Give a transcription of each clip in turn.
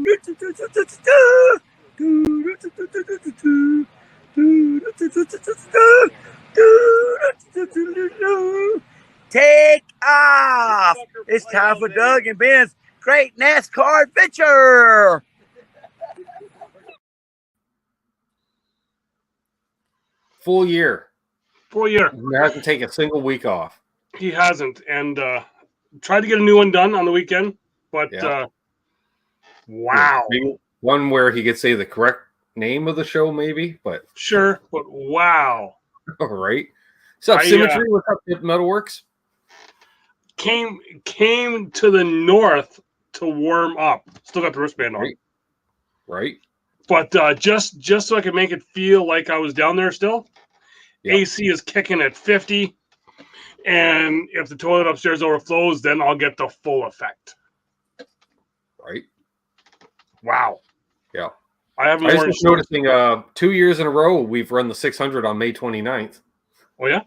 Take off! It's time for Doug and Ben's Great NASCAR Adventure! Full year. He hasn't taken a single week off. He hasn't. And tried to get a new one done on the weekend, but wow. Maybe one where he could say the correct name of the show, maybe, but sure, but wow. All right. So Symmetry, what's up, Metalworks? Came to the north to warm up. Still got the wristband on. Right. But just so I could make it feel like I was down there still, AC is kicking at 50. And if the toilet upstairs overflows, then I'll get the full effect. Right. Wow. Yeah. I was just noticing 2 years in a row we've run the 600 on May 29th. Oh, yeah?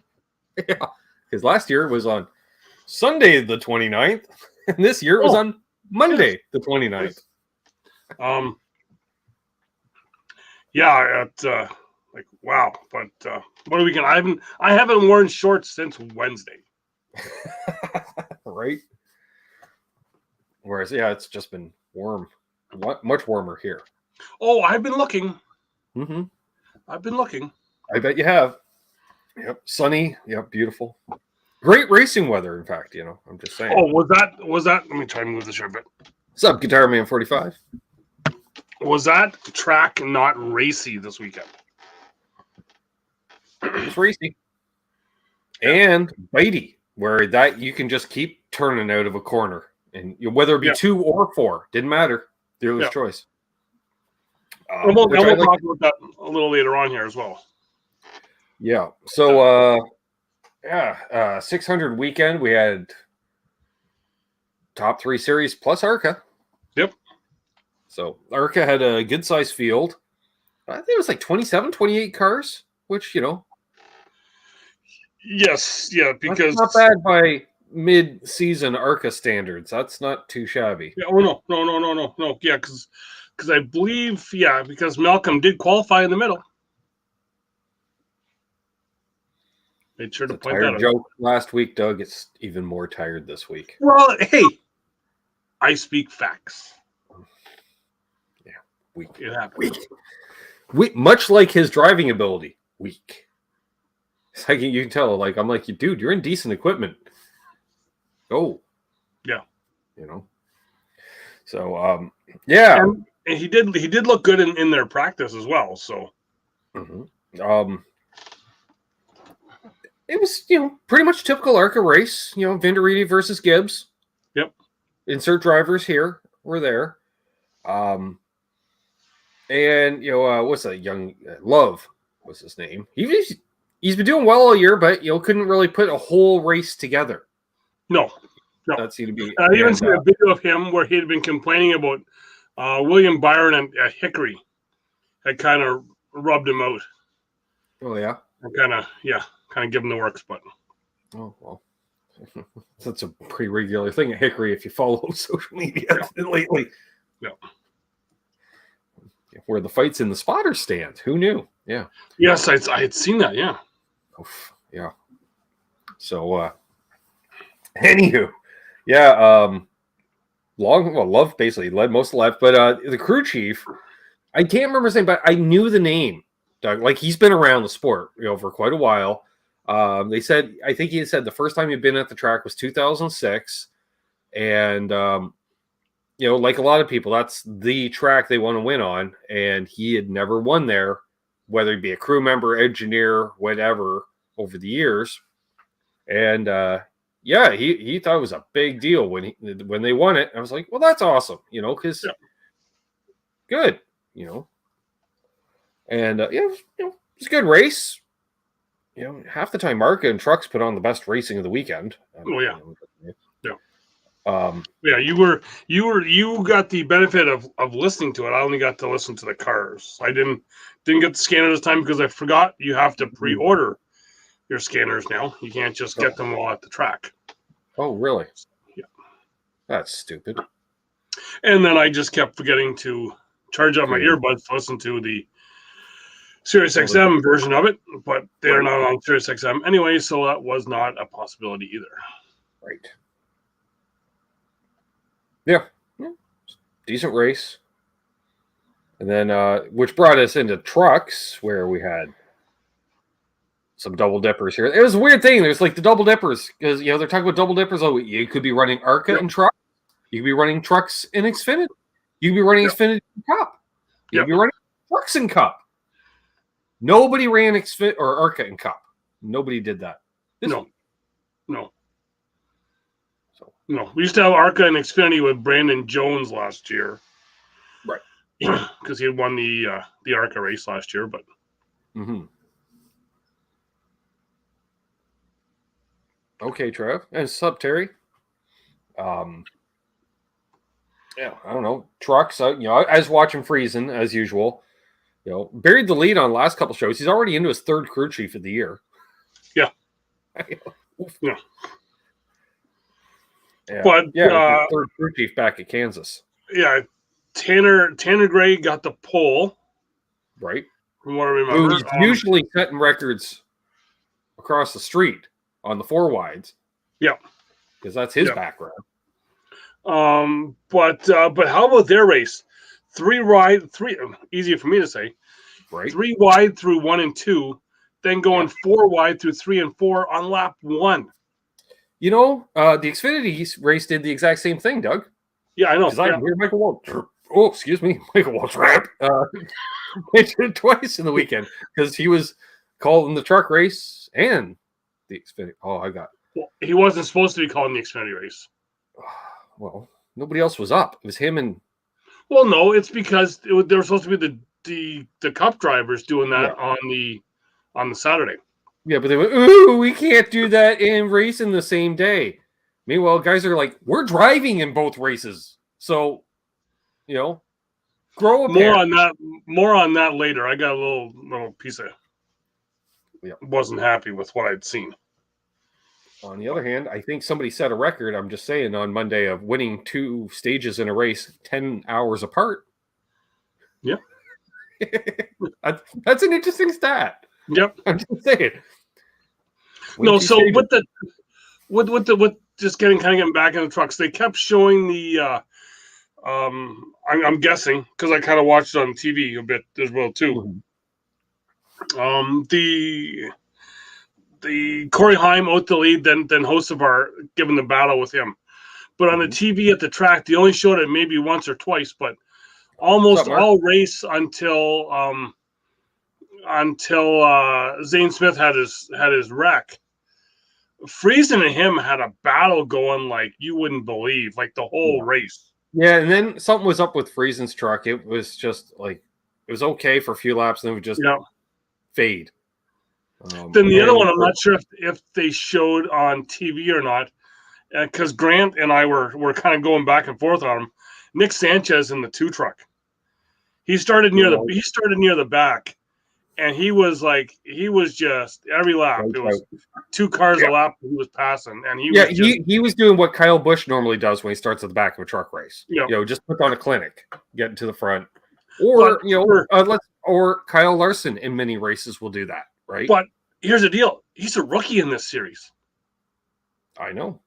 Yeah. Because last year it was on Sunday the 29th. And this year it was on Monday the 29th. Yeah, it's like wow. But what a weekend. I haven't worn shorts since Wednesday. Right. Whereas, it's just been warm. Much warmer here. Oh, I've been looking. Mm-hmm. I've been looking. I bet you have. Yep. Sunny. Yep. Beautiful. Great racing weather, in fact, I'm just saying. Oh, was that? Let me try and move this a bit. What's up, Guitar Man 45? Was that track not racy this weekend? It's racy. And bitey, where that you can just keep turning out of a corner. And whether it be 2 or 4, didn't matter. Dealer's choice. We'll talk about that a little later on here as well. Yeah. So, 600 weekend. We had top 3 series plus ARCA. Yep. So, ARCA had a good size field. I think it was like 27, 28 cars, which, Yes. Yeah. Because that's not bad by mid-season ARCA standards. That's not too shabby. Yeah. Oh, no. Yeah. Because I believe, because Malcolm did qualify in the middle. Made sure to point that out. Joke last week, Doug. It's even more tired this week. Well, hey, I speak facts. Yeah, weak. It happens. Weak. Much like his driving ability, weak. It's like you can tell. Like I'm like, dude, you're in decent equipment. Go. Yeah. So, yeah. And he did look good in their practice as well. So. Mm-hmm. It was, pretty much typical ARCA race. Vindariti versus Gibbs. Yep. Insert drivers here. We're there. And, what's that? Young Love was his name. He's been doing well all year, but, couldn't really put a whole race together. No. That seemed to be. I even seen a video of him where he had been complaining about William Byron and Hickory had kind of rubbed him out. Oh, yeah? Kind of give him the works, but oh well, that's a pretty regular thing at Hickory if you follow social media lately. Yeah, where the fights in the spotter stand. Who knew? Yeah. Yes, I had seen that. Yeah. Oof, yeah. So, anywho, Love basically led most of the lap, but the crew chief, I can't remember his name, but I knew the name. Doug, like he's been around the sport, for quite a while. They said, I think he said the first time he'd been at the track was 2006. And, like a lot of people, that's the track they want to win on. And he had never won there, whether he be a crew member, engineer, whatever, over the years. And, he thought it was a big deal when they won it. I was like, well, that's awesome, because good, And, it was a good race. Half the time ARCA and trucks put on the best racing of the weekend. Oh, yeah. You got the benefit of listening to it. I only got to listen to the cars. I didn't get the scanner this time because I forgot you have to pre-order your scanners now. You can't just get them while at the track. Oh, really? Yeah. That's stupid. And then I just kept forgetting to charge up my earbuds to listen to the Sirius XM version of it, but they're not on Sirius XM anyway, so that was not a possibility either. Right. Yeah. Decent race. And then, which brought us into trucks, where we had some double dippers here. It was a weird thing. There's like the double dippers, because, they're talking about double dippers. Oh, you could be running ARCA and truck. You could be running trucks in Xfinity. You could be running Xfinity in Cup. You could be running trucks in Cup. Nobody ran Xfinity or ARCA in Cup. Nobody did that. No. No. We used to have ARCA and Xfinity with Brandon Jones last year. Right. Because he had won the ARCA race last year, but. Mm-hmm. Okay, Trev. And sup, Terry? Yeah, I don't know. Trucks, I was watching Friesen as usual. Buried the lead on the last couple shows. He's already into his third crew chief of the year. Yeah. Yeah. But third crew chief back at Kansas. Yeah, Tanner Gray got the pole. Right. From what I remember. He's usually setting records across the street on the four wides. Yeah. Because that's his background. But how about their race? Three easier for me to say. Right. 3 wide through 1 and 2, then going 4 wide through 3 and 4 on lap 1. The Xfinity race did the exact same thing, Doug. Yeah, I know. Because I hear Michael Walsh. Oh, excuse me, Michael Walsh. Mentioned twice in the weekend because he was calling the truck race and the Xfinity. Oh, I got. Well, he wasn't supposed to be calling the Xfinity race. Well, nobody else was up. It was him and. Well, no, it's because they were supposed to be the Cup drivers doing that on the Saturday. Yeah, but they went, ooh, we can't do that in racing the same day. Meanwhile, guys are like, we're driving in both races, so grow up. More on that later. I got a little piece of. Wasn't happy with what I'd seen. On the other hand, I think somebody set a record, I'm just saying, on Monday of winning 2 stages in a race 10 hours apart. Yeah. That's an interesting stat. Yep. I'm just saying. No, so with just getting back in the trucks, they kept showing the I'm guessing, because I kind of watched it on TV a bit as well too. Mm-hmm. The Corey Haim out the lead, then Hocevar giving the battle with him. But on the TV at the track, they only showed it maybe once or twice, but almost all race until Zane Smith had his wreck. Friesen and him had a battle going like you wouldn't believe, like the whole race. Yeah, and then something was up with Friesen's truck. It was just like it was okay for a few laps, and then it would just fade. Then the other one, I'm not sure if they showed on TV or not, because Grant and I were kind of going back and forth on him. Nick Sanchez in the 2 truck. He started near the back, and he was just every lap. It was 2 cars a lap he was passing, and he was doing what Kyle Busch normally does when he starts at the back of a truck race. Just put on a clinic, get to the front, or or Kyle Larson in many races will do that. Right. But here's the deal. He's a rookie in this series. I know.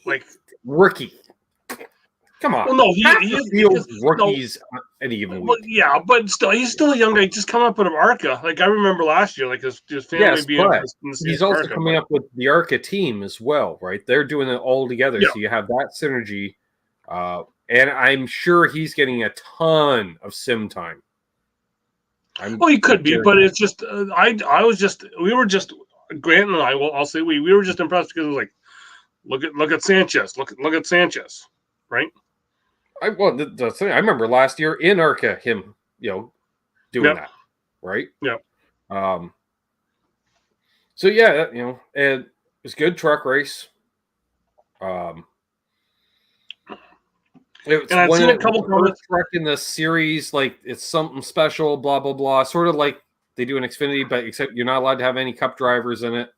Like rookie. Come on. Well, no, he is rookies any given week. Well, yeah, but still, he's still a young guy. Just coming up out of ARCA. Like I remember last year, like his family being. But he's also coming up with the ARCA team as well, right? They're doing it all together, so you have that synergy. And I'm sure he's getting a ton of sim time. Well, he could be, but it's just we were just Grant and I'll say we were just impressed because it was like look at Sanchez, look at Sanchez, right? I remember last year in ARCA him doing that, right? Yeah. So yeah, and it was a good truck race. And I've seen a couple comments truck in the series, like it's something special, blah blah blah. Sort of like they do in Xfinity, but except you're not allowed to have any Cup drivers in it.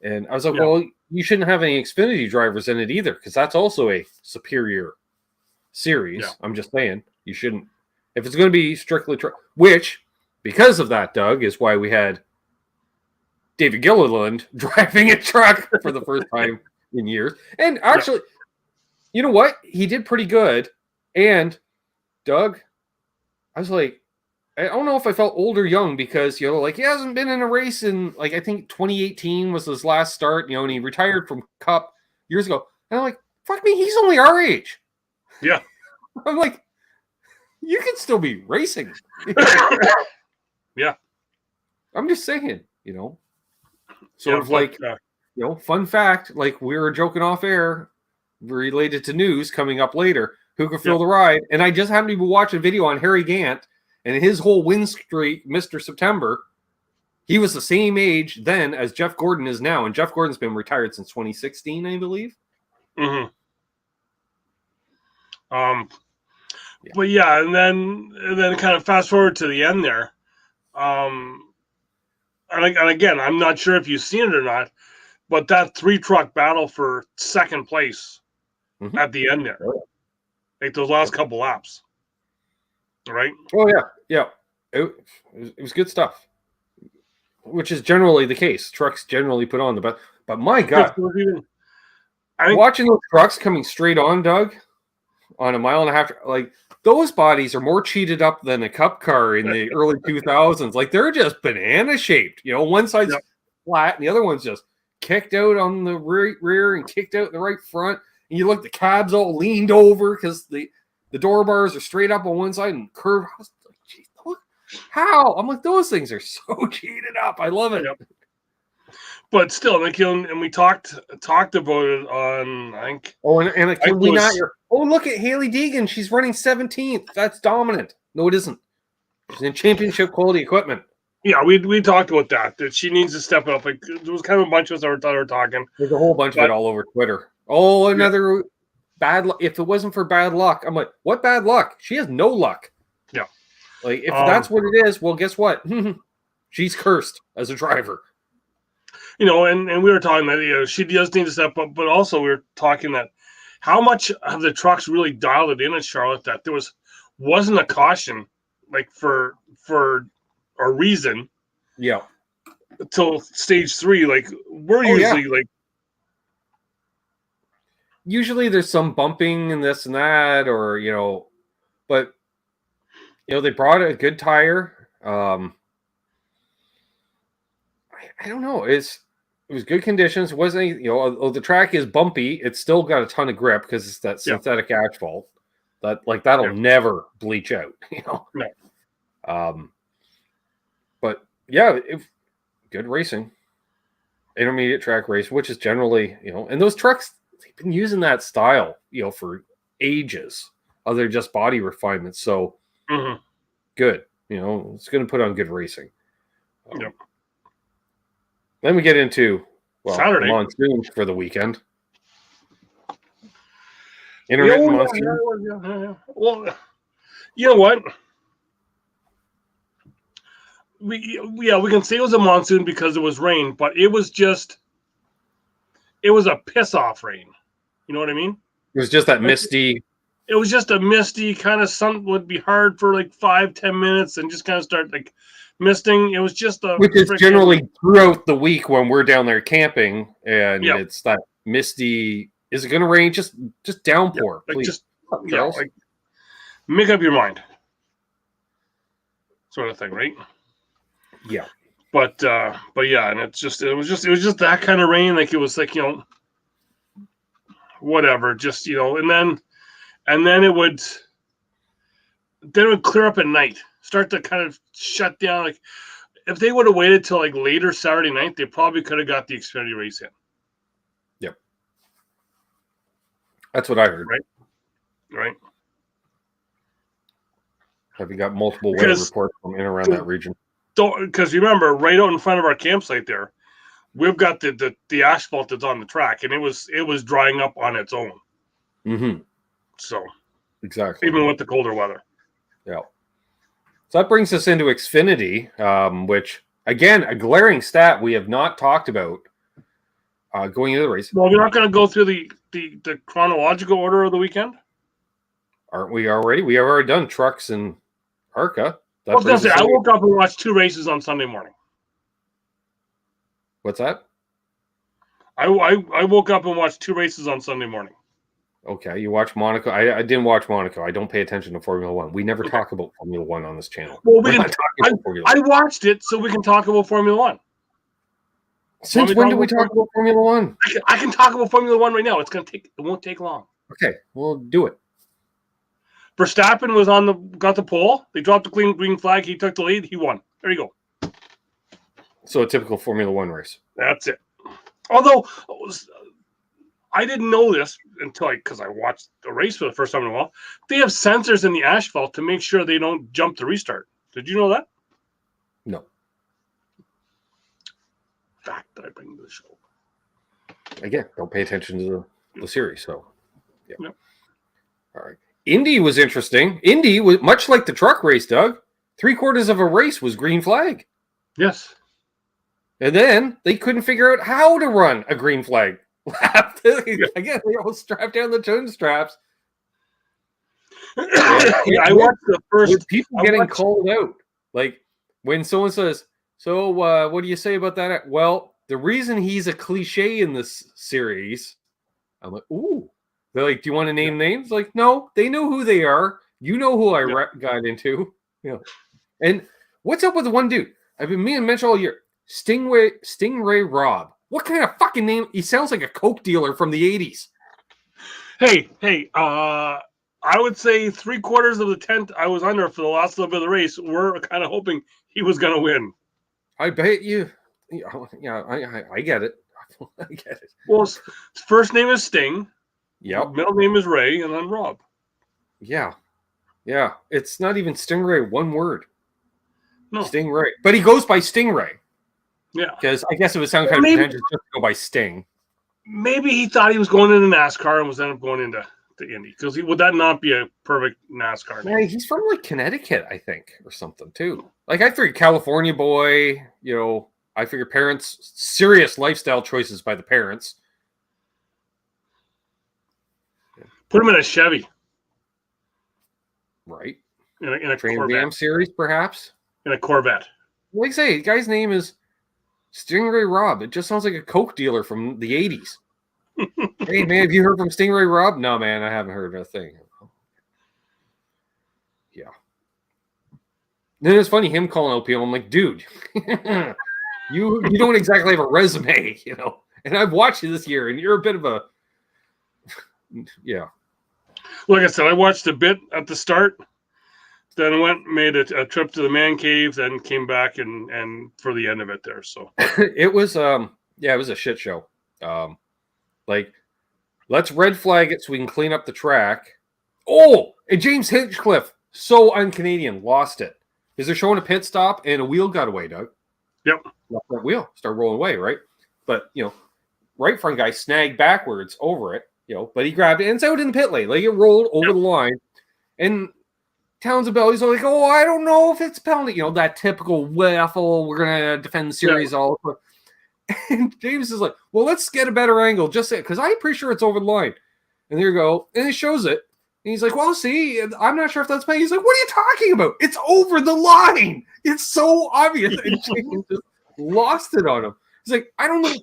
And I was like, well, you shouldn't have any Xfinity drivers in it either, because that's also a superior series. Yeah. I'm just saying you shouldn't. If it's going to be strictly which, because of that, Doug, is why we had David Gilliland driving a truck for the first time in years. And actually, you know what? He did pretty good. And Doug, I was like, I don't know if I felt old or young because, you know, like he hasn't been in a race in, like, I think 2018 was his last start, you know, and he retired from Cup years ago. And I'm like, fuck me, he's only our age. Yeah. I'm like, you can still be racing. Yeah. I'm just saying, you know. Yeah, You know, fun fact, like we were joking off air related to news coming up later, who could fill the ride? And I just happened to be watching a video on Harry Gant and his whole win streak, Mr. September. He was the same age then as Jeff Gordon is now. And Jeff Gordon's been retired since 2016, I believe. Mm-hmm. But yeah, and then kind of fast forward to the end there. And again, I'm not sure if you've seen it or not, but that 3-truck battle for second place at the end there, like those last couple laps, right? Oh yeah. It was good stuff, which is generally the case. Trucks generally put on the best, but my God, watching those trucks coming straight on, Doug, on a mile and a half, like those bodies are more cheated up than a Cup car in the early 2000s. Like they're just banana shaped. You know, one side's flat and the other one's just kicked out on the rear and kicked out in the right front. And you look, the cab's all leaned over because the door bars are straight up on one side and curved. I was like, geez, look, how? I'm like, those things are so cheated up. I love it. Yep. But still, like, and we talked about it on, I think. Oh, and can we not? Oh, look at Haley Deegan. She's running 17th. That's dominant. No, it isn't. She's in championship quality equipment. Yeah, we talked about that she needs to step up. Like there was kind of a bunch of us that were talking. There's a whole bunch of it all over Twitter. Oh, another bad luck. If it wasn't for bad luck, I'm like, what bad luck? She has no luck. Yeah. Like if that's what it is, well, guess what? She's cursed as a driver. You know, and we were talking that she does need to step up, but also we were talking that how much have the trucks really dialed it in at Charlotte that there wasn't a caution like for a reason. Yeah. Until stage 3, like we're usually there's some bumping and this and that, or but they brought a good tire. I don't know. It was good conditions. It wasn't although the track is bumpy, it's still got a ton of grip because it's that synthetic asphalt that'll never bleach out. No. But yeah, good racing. Intermediate track race, which is generally and those trucks, they've been using that style for ages. Other just body refinements. So good. It's going to put on good racing. Yep. Then we get into Saturday monsoon for the weekend. Intermittent monsoon. Yeah. Well, you know what? We can say it was a monsoon because it was rain, but it was a piss off rain. You know what I mean? It was just that misty. It was just a misty kind of sun. Would be hard for like 5-10 minutes and just kind of start like misting. It was just which is generally throughout the week when we're down there camping, and it's that misty. Is it going to rain? Just downpour, please. Like make up your mind, sort of thing, right? Yeah. But yeah, and it was just that kind of rain. Like it was like whatever, just and then it would clear up at night. Start to kind of shut down. Like if they would have waited till like later Saturday night, they probably could have got the Xfinity race in. Yep. That's what I heard. Right. Have you got multiple weather reports from in and around that region? Because remember, right out in front of our campsite there, we've got the asphalt that's on the track, and it was drying up on its own. Mm-hmm. So exactly, even with the colder weather. Yeah. So that brings us into Xfinity, which, again, a glaring stat we have not talked about going into the race. Well, we're not going to go through the chronological order of the weekend? Aren't we already? We have already done trucks and ARCA. I was going to say, I woke up and watched 2 races on Sunday morning. What's that? I woke up and watched 2 races on Sunday morning. Okay, you watch Monaco. I didn't watch Monaco. I don't pay attention to Formula One. We never talk about Formula One on this channel. Well, I watched it so we can talk about Formula One. Since when do we talk about Formula One? I can talk about Formula One right now. It won't take long. Okay, we'll do it. Verstappen was got the pole. They dropped the green flag. He took the lead. He won. There you go. So a typical Formula One race. That's it. Although I didn't know this until because I watched the race for the first time in a while. They have sensors in the asphalt to make sure they don't jump the restart. Did you know that? No. Fact that I bring to the show. Again, don't pay attention to the series. So, yeah. No. All right. Indy was interesting. Indy was much like the truck race, Doug. 3/4 of a race was green flag. Yes. And then they couldn't figure out how to run a green flag lap. Again, they all strapped down the tune straps. I watched the first. With people getting called out. Like when someone says, so what do you say about that? Well, the reason he's a cliche in this series, I'm like, ooh. They're like, do you want to name names? Like, no, they know who they are. You know who I got into. You know. And what's up with the one dude? I've been meaning to mention all year. Stingray Rob. What kind of fucking name? He sounds like a coke dealer from the 80s. Hey, I would say 3/4 of the tent I was under for the last little bit of the race were kind of hoping he was going to win. I bet you. Yeah, I get it. I get it. Well, his first name is Sting. Yep. Middle name is Ray, and then Rob. Yeah. Yeah. It's not even Stingray, one word. No. Stingray. But he goes by Stingray. Yeah. Because I guess it would sound kind of pretentious just to go by Sting. Maybe he thought he was going into NASCAR and was ended up going into Indy. Because would that not be a perfect NASCAR name? Yeah, he's from like Connecticut, I think, or something too. Like I figured California boy, you know, I figure parents, serious lifestyle choices by the parents. Put him in a Chevy. Right. In a Trans Corvette. Am series, perhaps. In a Corvette. Like I say, the guy's name is Stingray Rob. It just sounds like a coke dealer from the 80s. Hey, man, have you heard from Stingray Rob? No, man, I haven't heard a thing. Yeah. Then it's funny, him calling out people. I'm like, dude, you don't exactly have a resume, you know. And I've watched you this year, and you're a bit of a... Yeah. Like I said, I watched a bit at the start, then made a trip to the man cave, then came back and for the end of it there. So it was it was a shit show. Like, let's red flag it so we can clean up the track. Oh, and James Hinchcliffe, so un-Canadian, lost it. Because they're showing a pit stop and a wheel got away, Doug. Yep. Left front wheel started rolling away, right? But you know, right front guy snagged backwards over it. You know, but he grabbed it and it's out in the pit lane. Like it rolled over the line. And Townsend Belly's like, oh, I don't know if it's penalty. You know, that typical waffle, we're gonna defend the series all. And James is like, well, let's get a better angle. Just say because I'm pretty sure it's over the line. And there you go. And it shows it. And he's like, well, see, I'm not sure if that's penalty. He's like, what are you talking about? It's over the line. It's so obvious. And James just lost it on him. He's like, I don't know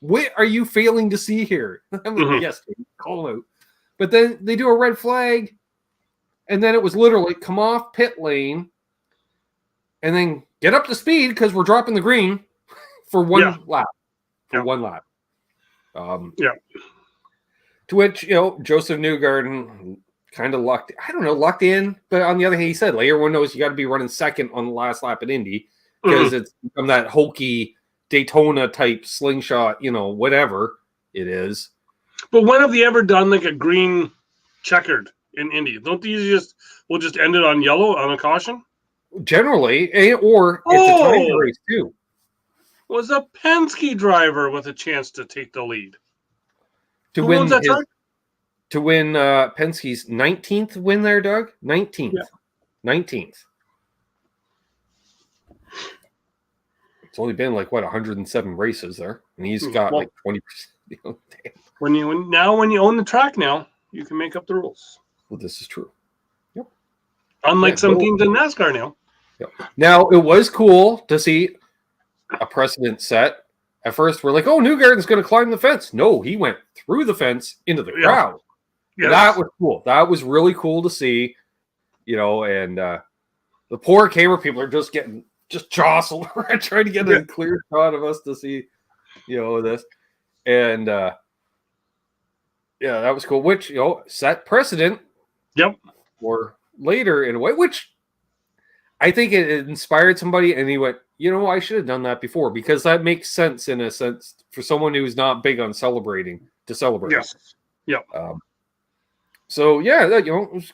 what are you failing to see here? I'm like, yes, call out. But then they do a red flag, and then it was literally come off pit lane, and then get up to speed because we're dropping the green for one lap. One lap. To which, you know, Joseph Newgarden kind of lucked in. But on the other hand, he said, like, everyone knows you got to be running second on the last lap at Indy because it's from that hokey Daytona type slingshot, you know, whatever it is. But when have they ever done like a green checkered in Indy? Don't these we'll just end it on yellow on a caution? Generally, or it's a time race too. Was a Penske driver with a chance to take the lead. To win Penske's 19th win there, Doug? 19th. Yeah. 19th. It's only been like 107 races there, and he's got like 20%. You know, when you own the track now, you can make up the rules. Well, this is true. Yep. Unlike Yeah, some teams in NASCAR now. Yep. Now, it was cool to see a precedent set. At first, we're like, oh, Newgarden's going to climb the fence. No, he went through the fence into the crowd. Yes. That was cool. That was really cool to see, and the poor camera people are just jostled around trying to get a clear shot of us to see, this. And, that was cool, which, set precedent. Yep. For later in a way, which I think it inspired somebody, and he went, I should have done that before, because that makes sense in a sense for someone who's not big on celebrating to celebrate. Yes. Yep. So yeah, it was,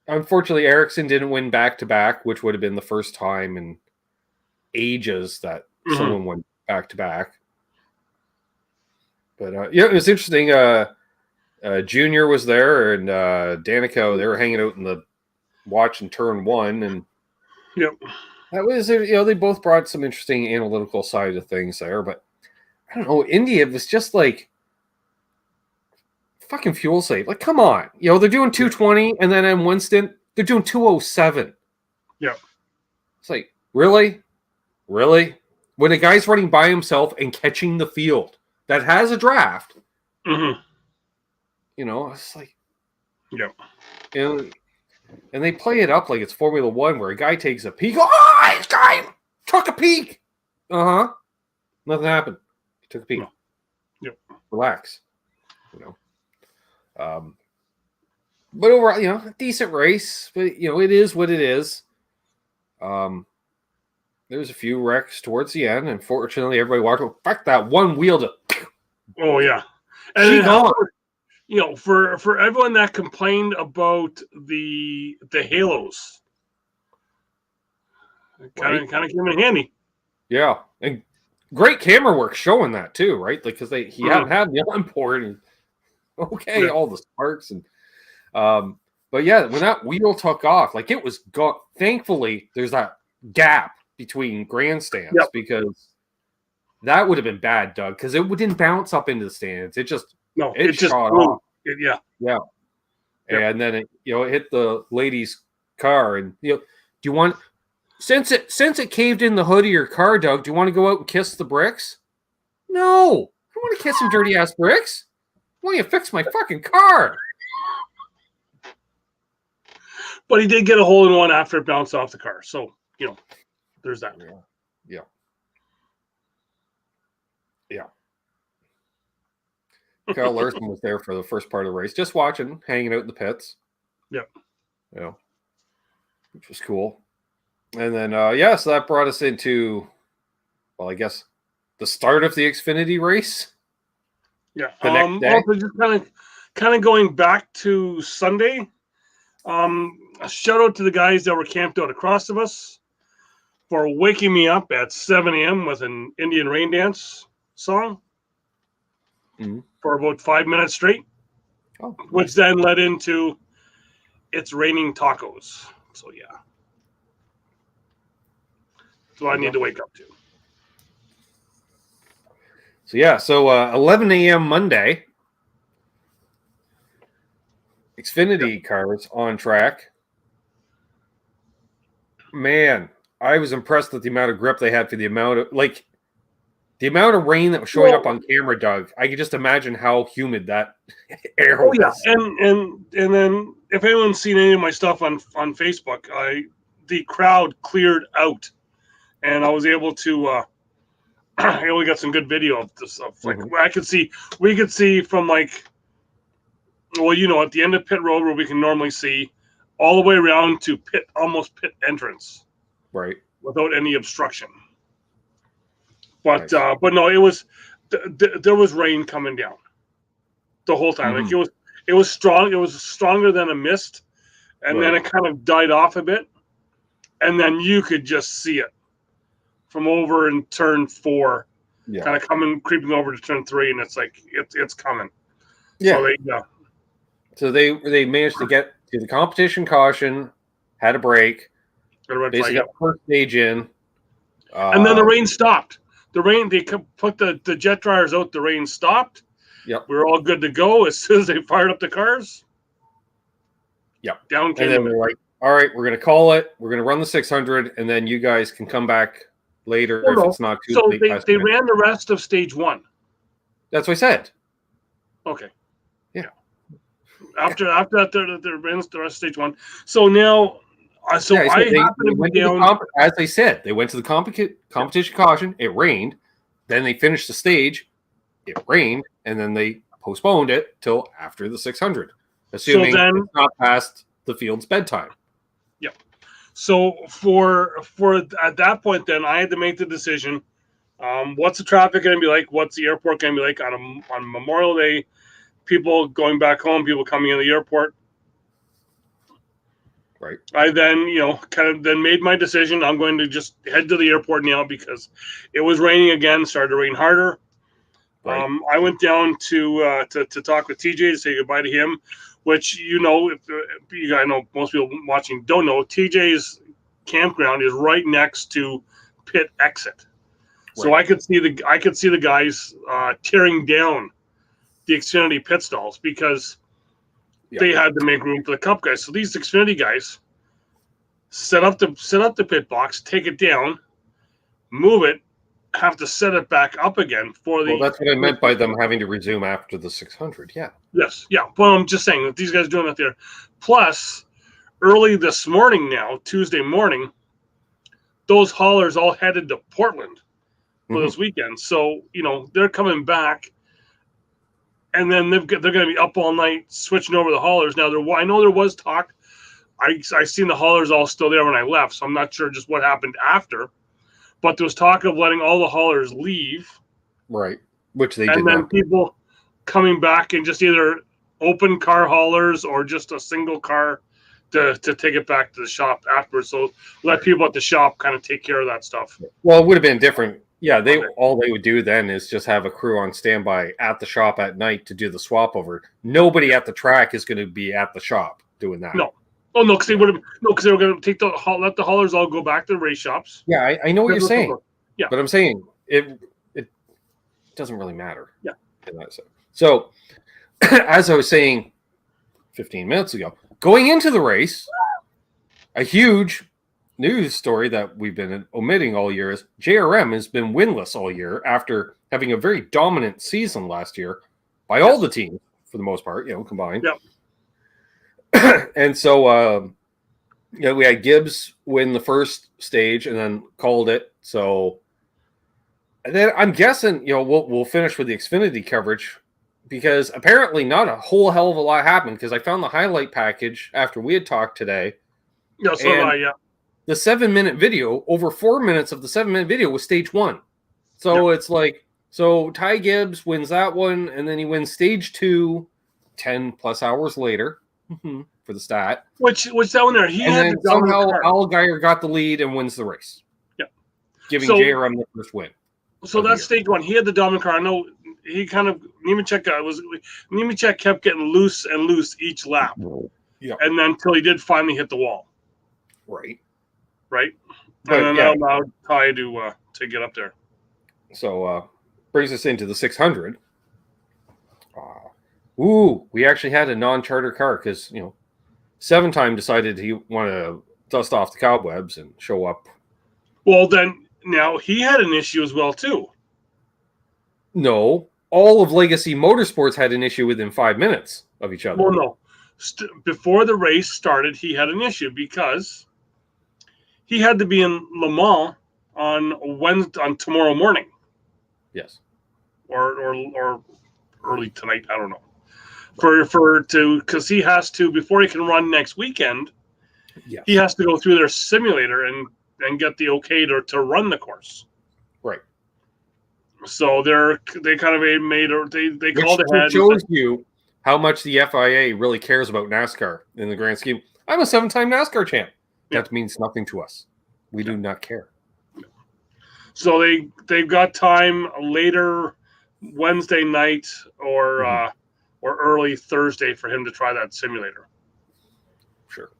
unfortunately Ericsson didn't win back to back, which would have been the first time in ages that someone went back to back. But it was interesting. Junior was there, and Danica, they were hanging out in the watching turn one, and that was, they both brought some interesting analytical side of things there. But I don't know, India was just like fucking fuel safe. Like, come on, they're doing 220, and then in one stint they're doing 207. Yeah, it's like, really, when a guy's running by himself and catching the field that has a draft. It's like, and they play it up like it's Formula One, where a guy takes a peek. Oh, this guy took a peek. Nothing happened. He took a peek. Yep. Relax. But overall, a decent race. But it is what it is. There's a few wrecks towards the end. Unfortunately, everybody walked over. Fuck that one wheel to. Oh yeah, and for everyone that complained about the halos, kind of came in handy. Yeah, and great camera work showing that too, right? Like, because he hadn't had the onboard, and all the sparks and but yeah, when that wheel took off, like, it was gone. Thankfully, there's that gap between grandstands, because that would have been bad, Doug, because it didn't bounce up into the stands. It just shot off. And then it hit the lady's car, and do you want, since it caved in the hood of your car, Doug, do you want to go out and kiss the bricks? No, I don't want to kiss some dirty ass bricks. I want you to fix my fucking car. But he did get a hole in one after it bounced off the car, so there's that. Yeah. Kyle Larson was there for the first part of the race, just watching, hanging out in the pits. Yep. Which was cool. And then, so that brought us into, well, I guess, the start of the Xfinity race. Yeah. The next day. Also just kind of going back to Sunday. A shout out to the guys that were camped out across of us for waking me up at 7 a.m. with an Indian rain dance song. For about 5 minutes straight, which then led into it's raining tacos. So yeah, that's what I need to wake up to. So 11 a.m. Monday, Xfinity cars on track. Man, I was impressed with the amount of grip they had for the amount of rain that was showing up on camera, Doug. I could just imagine how humid that air was. Yeah, and then if anyone's seen any of my stuff on Facebook, the crowd cleared out, and I was able to. I only got some good video of this stuff. Like, we could see from at the end of pit road where we can normally see all the way around to almost pit entrance, right, without any obstruction. But no, it was there was rain coming down the whole time. Like, it was strong. It was stronger than a mist, and then it kind of died off a bit, and then you could just see it from over in turn 4, kind of creeping over to turn 3, and it's like it's coming. Yeah. So they managed to get to the competition caution, had a break, basically got first stage in, and then the rain stopped. The rain, they put the jet dryers out. The rain stopped. Yep. We were all good to go as soon as they fired up the cars. Yeah. Down came And then the we're like, all right, we're going to call it. We're going to run the 600, and then you guys can come back later Well, if no. it's not too So late. they ran the rest of stage 1. That's what I said. Okay. Yeah. After that, they ran the rest of stage 1. So now, I happen to be down. As they said, they went to the competition caution. It rained. Then they finished the stage. It rained, and then they postponed it till after the 600, assuming it's not past the field's bedtime. Yeah. So for at that point, then I had to make the decision. What's the traffic going to be like? What's the airport going to be like on Memorial Day? People going back home, people coming in the airport. Right. I then, kind of then made my decision. I'm going to just head to the airport now because it was raining again. Started to rain harder. Right. I went down to talk with TJ to say goodbye to him, which if you guys know, most people watching don't know, TJ's campground is right next to pit exit, so I could see the guys tearing down the Xfinity pit stalls because they had to make room for the Cup guys. So these Xfinity guys set up the pit box, take it down, move it, have to set it back up again for the. Well, that's what I meant by them having to resume after the 600. Yeah. Yes. Yeah. Well, I'm just saying that these guys are doing that there. Plus, early this morning now, Tuesday morning, those haulers all headed to Portland for this weekend. So, they're coming back, and then they're going to be up all night switching over the haulers. Now, I know there was talk. I seen the haulers all still there when I left, so I'm not sure just what happened after. But there was talk of letting all the haulers leave. Right. Which they did and then not. People coming back and just either open car haulers or just a single car to take it back to the shop afterwards. So let people at the shop kind of take care of that stuff. Well, it would have been different. Yeah, all they would do then is just have a crew on standby at the shop at night to do the swap over. Nobody at the track is going to be at the shop doing that. No. Oh no, because they were going to let the haulers all go back to the race shops. Yeah, I know what you're saying. Yeah, but I'm saying it doesn't really matter. Yeah. So, as I was saying 15 minutes ago, going into the race, a huge news story that we've been omitting all year is JRM has been winless all year after having a very dominant season last year by all the teams for the most part, combined. Yep. And so, we had Gibbs win the first stage and then called it. So, and then I'm guessing, we'll finish with the Xfinity coverage because apparently not a whole hell of a lot happened because I found the highlight package after we had talked today. Yeah, so did I, yeah. The 7-minute video, over 4 minutes of the 7-minute video was stage 1. So it's like, Ty Gibbs wins that one and then he wins stage 2 10 plus hours later. For the stat, which that one there, he and had then somehow Allgaier got the lead and wins the race. Yeah, giving JRM the first win. So that's stage 1. He had the dominant car. I know he kind of Nemechek kept getting loose and loose each lap. Yeah, and then until he did finally hit the wall. Right. And then that allowed Ty to get up there. So brings us into the 600. We actually had a non-charter car because, 7-time decided he wanted to dust off the cobwebs and show up. Well, then, now he had an issue as well, too. No. All of Legacy Motorsports had an issue within 5 minutes of each other. Well, no. Before the race started, he had an issue because he had to be in Le Mans on tomorrow morning. Yes. Or early tonight, I don't know. Because he has to, before he can run next weekend, he has to go through their simulator and get the okay to run the course. Right. So they kind of they called ahead. Which shows you how much the FIA really cares about NASCAR in the grand scheme. I'm a 7-time NASCAR champ. That means nothing to us. We do not care. So they've got time later Wednesday night or early Thursday for him to try that simulator. Sure.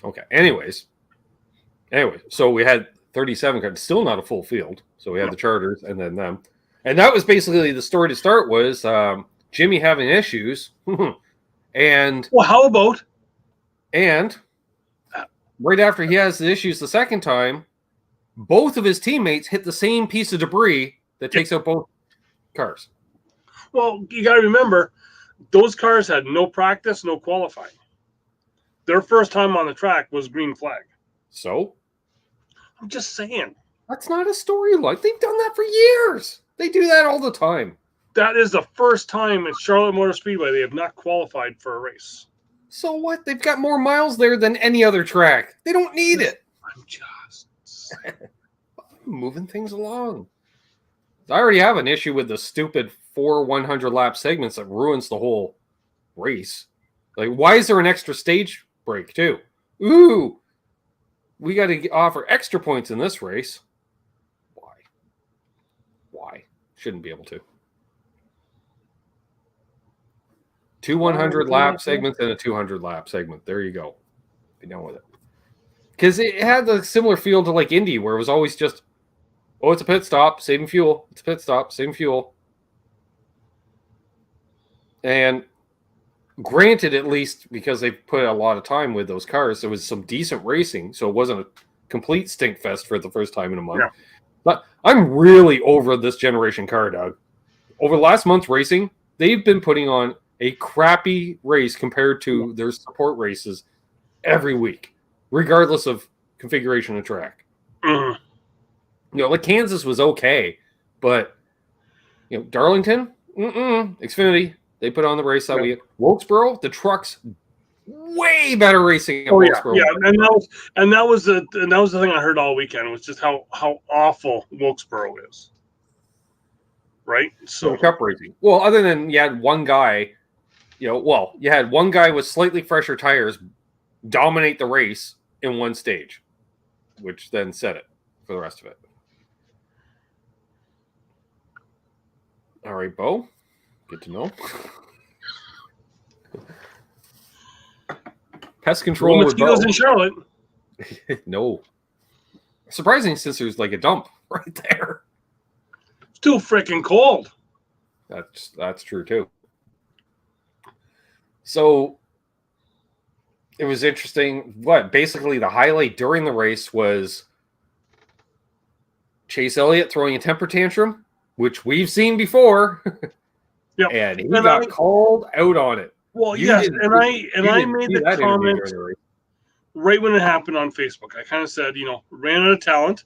Okay. Anyways, so we had 37 cars, still not a full field. So we had the charters and then them. And that was basically the story to start was Jimmy having issues. And well, how about And right after he has the issues the second time, both of his teammates hit the same piece of debris that takes out both cars. Well, you got to remember, those cars had no practice, no qualifying. Their first time on the track was green flag. So? I'm just saying. That's not a storyline. They've done that for years. They do that all the time. That is the first time at Charlotte Motor Speedway they have not qualified for a race. So what? They've got more miles there than any other track. They don't need it. I'm just moving things along. I already have an issue with the stupid 4 100-lap segments that ruins the whole race. Like, why is there an extra stage break, too? Ooh, we got to offer extra points in this race. Why? Shouldn't be able to. 2 100-lap segments and a 200-lap segment. There you go. Be done with it. Because it had the similar feel to like Indy, where it was always just, oh, it's a pit stop, saving fuel. It's a pit stop, saving fuel. And granted, at least because they put a lot of time with those cars, there was some decent racing, so it wasn't a complete stink fest for the first time in a month. Yeah. But I'm really over this generation car, Doug. Over the last month's racing, they've been putting on a crappy race compared to their support races every week, regardless of configuration of track. Mm. You know, like Kansas was okay, but you know, Darlington, Xfinity, they put on the race that week. Wilkesboro, the trucks, way better racing. Wilkesboro. Yeah, and that was the thing I heard all weekend was just how awful Wilkesboro is. Right? So cup racing. Well, other than you had one guy, you had one guy with slightly fresher tires dominate the race in one stage, which then set it for the rest of it. All right, Bo. Good to know. Pest control with Bo. In Charlotte. No. Surprising, since there's like a dump right there. It's too freaking cold. That's true too. So it was interesting. Basically the highlight during the race was Chase Elliott throwing a temper tantrum, which we've seen before. Yep. And he got called out on it. Well, yes, and I made the comment right when it happened on Facebook. I kind of said, ran out of talent,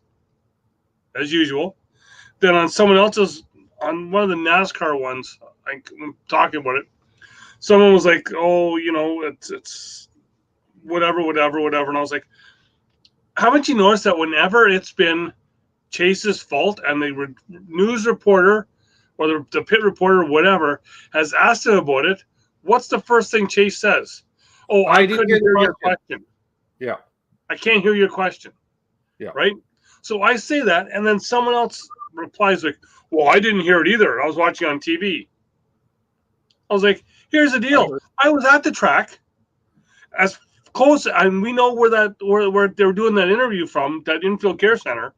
as usual. Then on someone else's, on one of the NASCAR ones, I'm talking about it, someone was like, oh, it's whatever. And I was like, haven't you noticed that whenever it's been Chase's fault and the news reporter or the pit reporter, whatever, has asked him about it, what's the first thing Chase says? Oh, I couldn't hear your question. Yeah. I can't hear your question. Yeah. Right? So I say that, and then someone else replies like, well, I didn't hear it either. I was watching on TV. I was like, here's the deal. I was at the track as close, and we know where they're doing that interview from, that infield care center.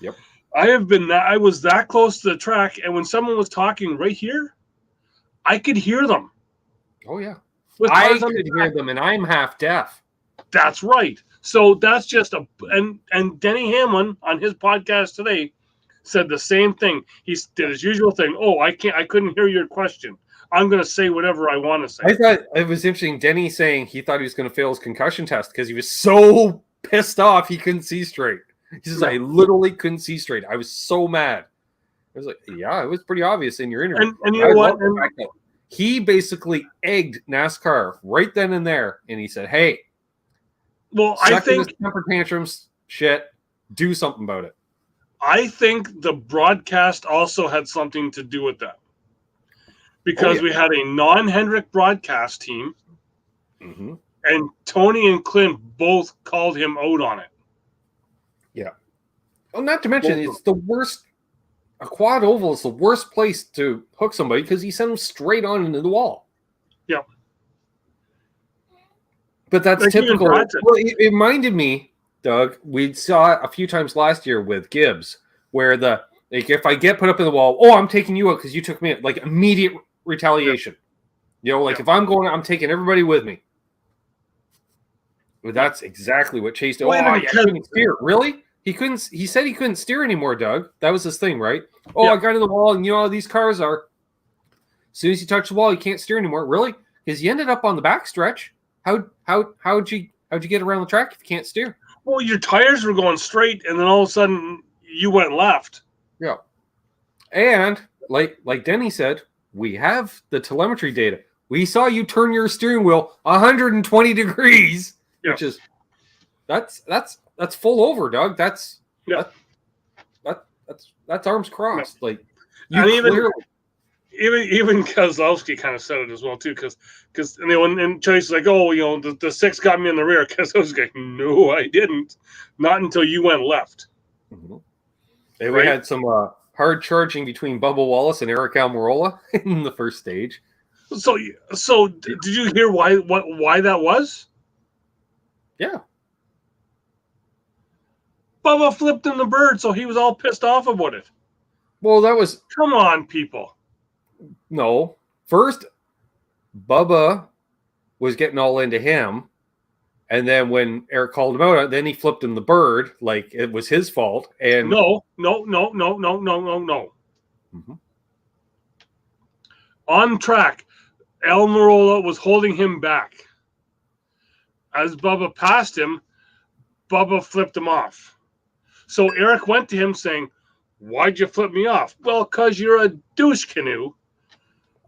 Yep. I was that close to the track, and when someone was talking right here, I could hear them. Oh, yeah. I could hear them, and I'm half deaf. That's right. So that's just and Denny Hamlin on his podcast today said the same thing. He did his usual thing. Oh, I couldn't hear your question. I'm going to say whatever I want to say. I thought it was interesting. Denny saying he thought he was going to fail his concussion test because he was so pissed off he couldn't see straight. He says, I literally couldn't see straight. I was so mad. I was like, yeah, it was pretty obvious in your interview. And you know what? He basically egged NASCAR right then and there. And he said, hey, I think temper tantrums shit, do something about it. I think the broadcast also had something to do with that. Because we had a non-Hendrick broadcast team, and Tony and Clint both called him out on it. Yeah. Well, not to mention, it's the worst. A quad oval is the worst place to hook somebody because he sent them straight on into the wall. Yeah. But that's typical. Well, it reminded me, Doug, we saw a few times last year with Gibbs, where if I get put up in the wall, oh, I'm taking you out because you took me out. Like immediate retaliation. If I'm going, I'm taking everybody with me. Well, that's exactly what Chase did. Well, Oh, even yeah, because- couldn't steer. Really? He couldn't. He said he couldn't steer anymore, Doug. That was his thing, right? Oh, Yeah. I got in the wall, and you know how these cars are. As soon as you touch the wall, you can't steer anymore. Really? Because you ended up on the backstretch. How'd you get around the track if you can't steer? Well, your tires were going straight, and then all of a sudden you went left. Yeah. And like Denny said, we have the telemetry data. We saw you turn your steering wheel 120 degrees, Yeah. which is that's full over, Doug. That's Yeah. that's arms crossed. Like And you clearly even Kozlowski kind of said it as well too, because and Chase is like, oh, you know, the 6 got me in the rear. Kozlowski's like, no, I didn't, not until you went left. Mm-hmm. And Right? we had some hard charging between Bubba Wallace and Eric Almirola in the first stage. So did you hear why that was? Yeah. Bubba flipped him the bird, so he was all pissed off about it. Well, that was Come on, people. no. First, Bubba was getting all into him. And then when Eric called him out, then he flipped him the bird like it was his fault. And No. Mhm. On track, Almirola was holding him back. As Bubba passed him, Bubba flipped him off. So Eric went to him saying, why'd you flip me off? Well, because you're a douche canoe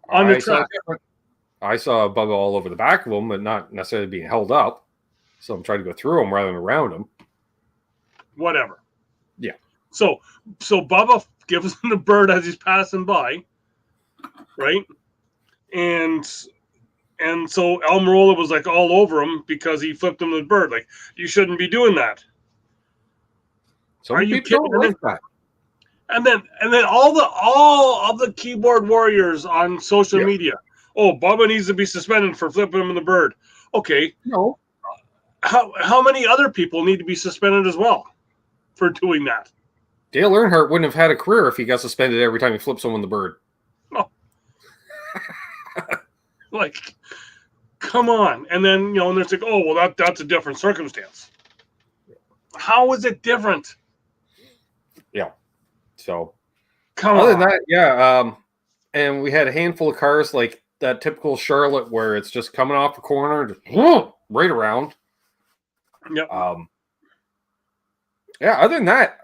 on the track. I saw Bubba all over the back of him, but not necessarily being held up. So I'm trying to go through him rather than around him. Whatever. Yeah. So Bubba gives him the bird as he's passing by, right? And so Almirola was like all over him because he flipped him the bird. Like, you shouldn't be doing that. Some Are you people don't kidding? like that. And then all of the keyboard warriors on social media. Oh, Bubba needs to be suspended for flipping him the bird. Okay. No. How many other people need to be suspended as well for doing that? Dale Earnhardt wouldn't have had a career if he got suspended every time he flipped someone the bird. No. Like, come on. And then, you know, and there's like, oh, well, that's a different circumstance. How is it different? Yeah. So, Come other on. than that, yeah. And we had a handful of cars like that typical Charlotte where it's just coming off the corner, just right around. Yep. Yeah. Other than that,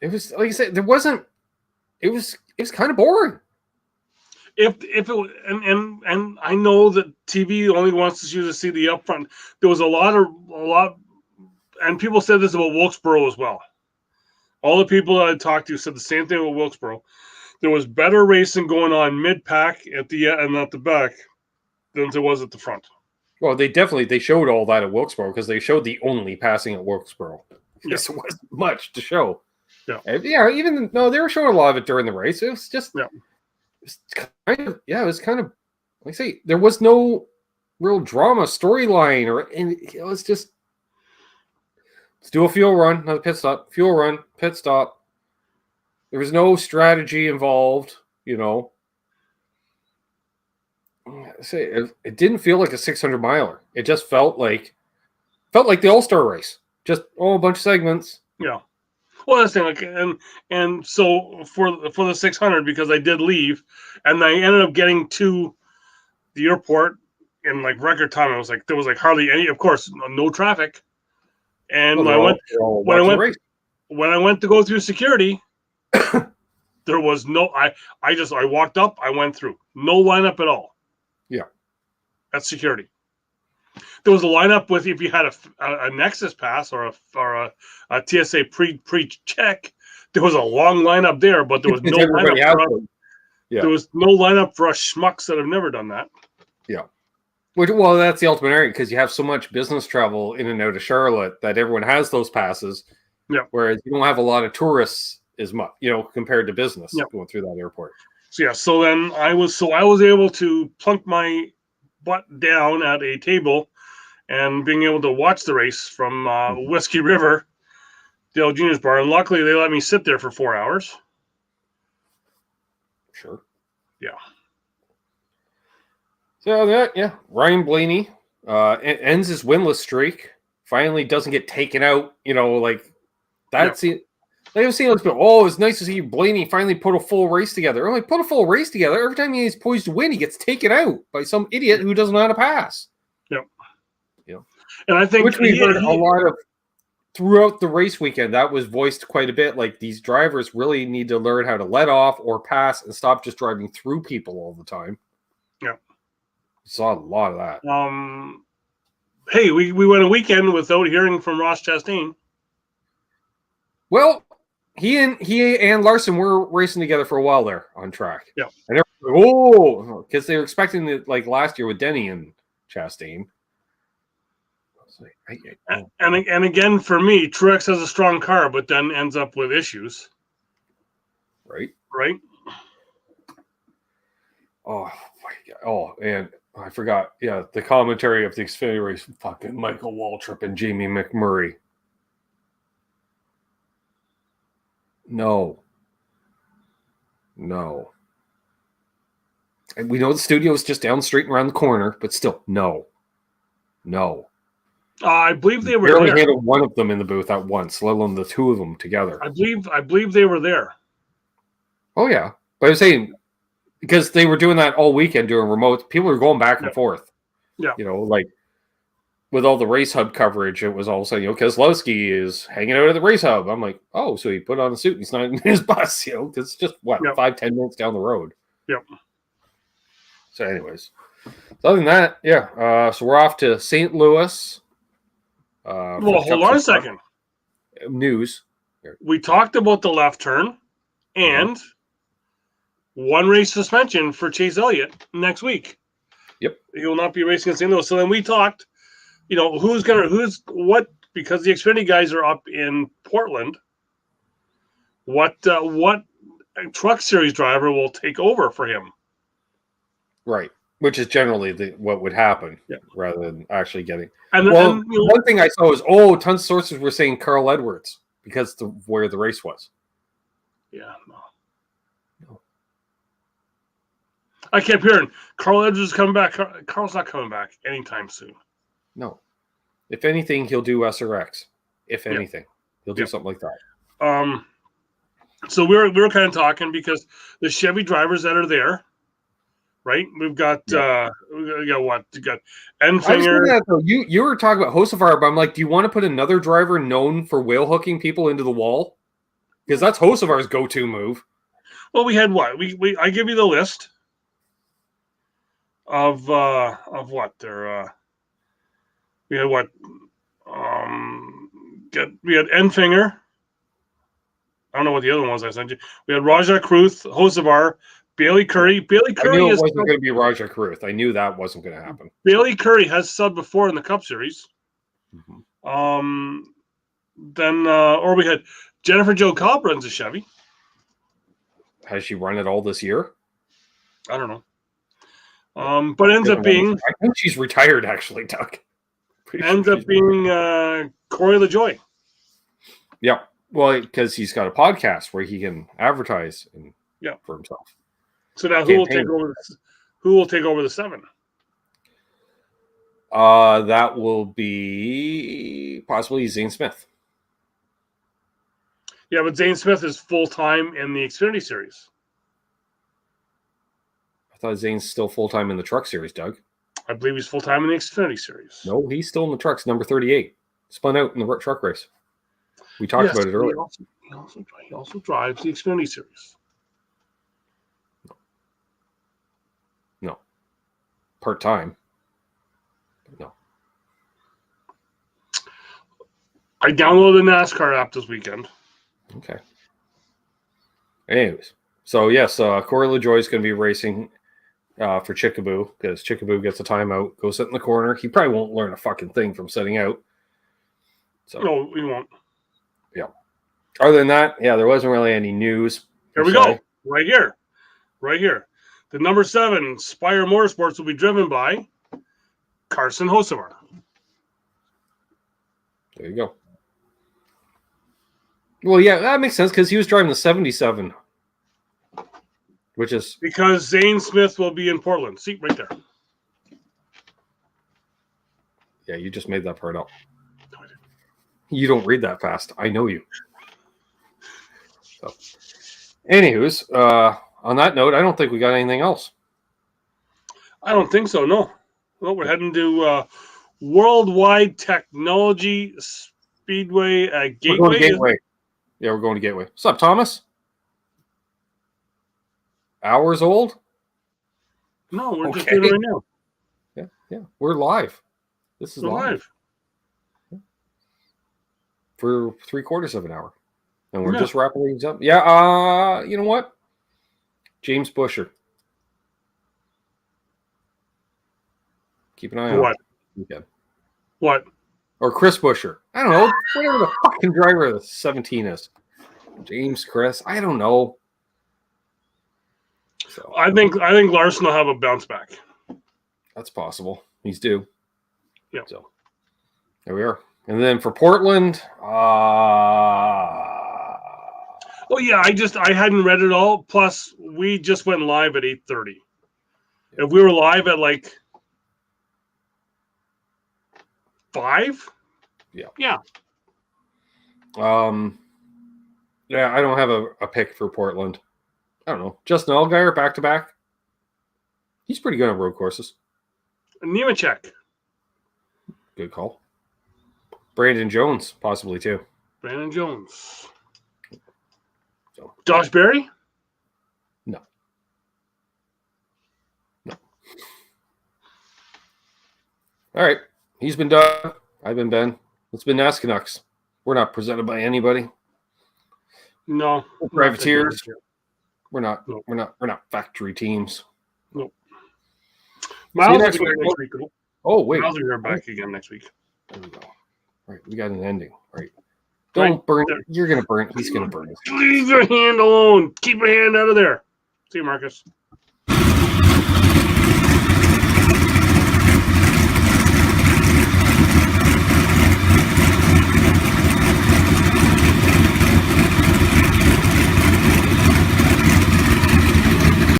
it was like I said, there wasn't. It was kind of boring. If it and I know that TV only wants you to see the upfront. There was a lot, and people said this about Wilkesboro as well. All the people that I talked to said the same thing about Wilkesboro. There was better racing going on mid-pack at the and at the back than there was at the front. Well, they showed all that at Wilkesboro because they showed the only passing at Wilkesboro. Yes. There wasn't much to show. Yeah. And, yeah, even no, they were showing a lot of it during the race. It was just Yeah. it was kind of like I say, there was no real drama storyline and it was just let's do a fuel run, another pit stop, fuel run, pit stop. There was no strategy involved, you know. Say it didn't feel like a 600 miler. It just felt like the All-Star race. Just a bunch of segments. Yeah. Well, that's the thing. Like, and so for the 600, because I did leave, and I ended up getting to the airport in like record time. I was like, there was like hardly any, of course, no traffic. And when I went to go through security, there was no. I walked up. I went through. No lineup at all. Yeah. At security. There was a lineup with if you had a Nexus pass or a TSA pre-check. There was a long lineup there, but there was no lineup. There was no lineup for us schmucks that have never done that. Yeah. Well, that's the ultimate area because you have so much business travel in and out of Charlotte that everyone has those passes. Yeah. Whereas you don't have a lot of tourists as much, compared to business going through that airport. So then I was able to plunk my butt down at a table and being able to watch the race from Whiskey River, Dale Jr.'s bar. And luckily they let me sit there for 4 hours. Sure. Yeah. So Ryan Blaney Ends his winless streak. Finally doesn't get taken out. That's it. Like I've seen it, it's nice to see Blaney finally put a full race together. I'm like, put a full race together. Every time he's poised to win, he gets taken out by some idiot who doesn't know how to pass. Yep. And I think which we heard a lot of throughout the race weekend. That was voiced quite a bit. Like these drivers really need to learn how to let off or pass and stop just driving through people all the time. Yeah. Saw a lot of that. Hey, we went a weekend without hearing from Ross Chastain. Well, he and Larson were racing together for a while there on track. Yeah. And because they were expecting it like last year with Denny and Chastain. And again, for me, Truex has a strong car, but then ends up with issues. Right. Oh my God. Oh, and I forgot. Yeah, the commentary of the Xfinity race. Fucking Michael Waltrip and Jamie McMurray. No. And we know the studio is just down the street and around the corner, but still, no. I believe they were barely there. Handled one of them in the booth at once, let alone the two of them together. I believe they were there. Oh yeah, but I was saying because they were doing that all weekend doing remote. People were going back and forth. Yeah, like with all the race hub coverage, it was all saying, Keselowski is hanging out at the race hub. I'm like, oh, so he put on a suit and he's not in his bus, because it's just 5-10 minutes down the road. Yep. So, anyways, other than that, so we're off to St. Louis. Hold on a second. News. We talked about the left turn and one race suspension for Chase Elliott next week. Yep. He will not be racing in St. Louis. So then we talked, because the Xfinity guys are up in Portland. What truck series driver will take over for him? Right. Which is generally what would happen rather than actually getting. And one thing I saw was, tons of sources were saying Carl Edwards because where the race was. Yeah, no. I kept hearing Carl Edwards is coming back. Carl's not coming back anytime soon. No. If anything, he'll do SRX. If anything, he'll do something like that. So we were kind of talking because the Chevy drivers that are there. Right, we've got we got what? We got Enfinger. You were talking about Hocevar, but I'm like, do you want to put another driver known for whale hooking people into the wall? Because that's Hocevar's go-to move. Well, we had what? I give you the list of what they're. We had what? We had Enfinger. I don't know what the other one was I sent you. We had Rajah Kruth, Hocevar. Bailey Curry. I knew it wasn't going to be Rajah Kruth. I knew that wasn't going to happen. Bailey Curry has subbed before in the Cup Series. Mm-hmm. Then we had Jennifer Jo Cobb runs a Chevy. Has she run it all this year? I don't know. But ends up being. I think she's retired, actually, Doug. Ends up being Corey LaJoie. Yeah. Well, because he's got a podcast where he can advertise for himself. So now who will take over the 7? That will be possibly Zane Smith. Yeah, but Zane Smith is full-time in the Xfinity Series. I thought Zane's still full-time in the Truck Series, Doug. I believe he's full-time in the Xfinity Series. No, he's still in the trucks, number 38. Spun out in the truck race. We talked about it earlier. He also drives the Xfinity Series. No. Part-time. No. I downloaded the NASCAR app this weekend. Okay. Anyways. So, yes, Corey LaJoie is going to be racing for Chickaboo because Chickaboo gets a timeout, goes sit in the corner. He probably won't learn a fucking thing from sitting out. So no, he won't. Yeah. Other than that, there wasn't really any news. Here we go. Right here. The number 7 Spire Motorsports will be driven by Carson Hocevar. There you go. Well, yeah, that makes sense because he was driving the 77, which is because Zane Smith will be in Portland. See right there. Yeah, you just made that part up. No, I didn't. You don't read that fast. I know you. So, anywho's, on that note, I don't think we got anything else. I don't think so. No. Well, we're heading to Worldwide Technology Speedway at Gateway. We're going to Gateway. Yeah, we're going to Gateway. What's up, Thomas? Hours old? No, we're just doing it right now. Yeah. We're live. This is We're live. For 3/4 of an hour. And we're Yeah. just wrapping things up. Yeah, you know what? James Busher. Keep an eye on What? him. What? Or Chris Busher. I don't know. Whatever the fucking driver of the 17 is. James, Chris. I don't know. So I think Larson will have a bounce back. that's possible. He's due. Yeah. So there we are. And then for Portland, Oh yeah, I hadn't read it all. Plus, we just went live at 8:30. If we were live at like 5, yeah. Yeah, I don't have a pick for Portland. I don't know. Justin Allgaier back to back. He's pretty good on road courses. Nemechek, Good call. Brandon Jones, possibly too. Brandon Jones, So Josh Berry. no. All right. He's been Doug. I've been Ben. It's been NasCanucks. We're not presented by anybody. No, Privateers. We're not. No. We're not factory teams. Miles next will be here week. next week. Though. Oh wait. Miles will be back again next week. There we go. All right, we got an ending. All right. Don't burn. You're gonna burn. He's gonna burn. Leave your hand alone. Keep your hand out of there. See you, Marcus.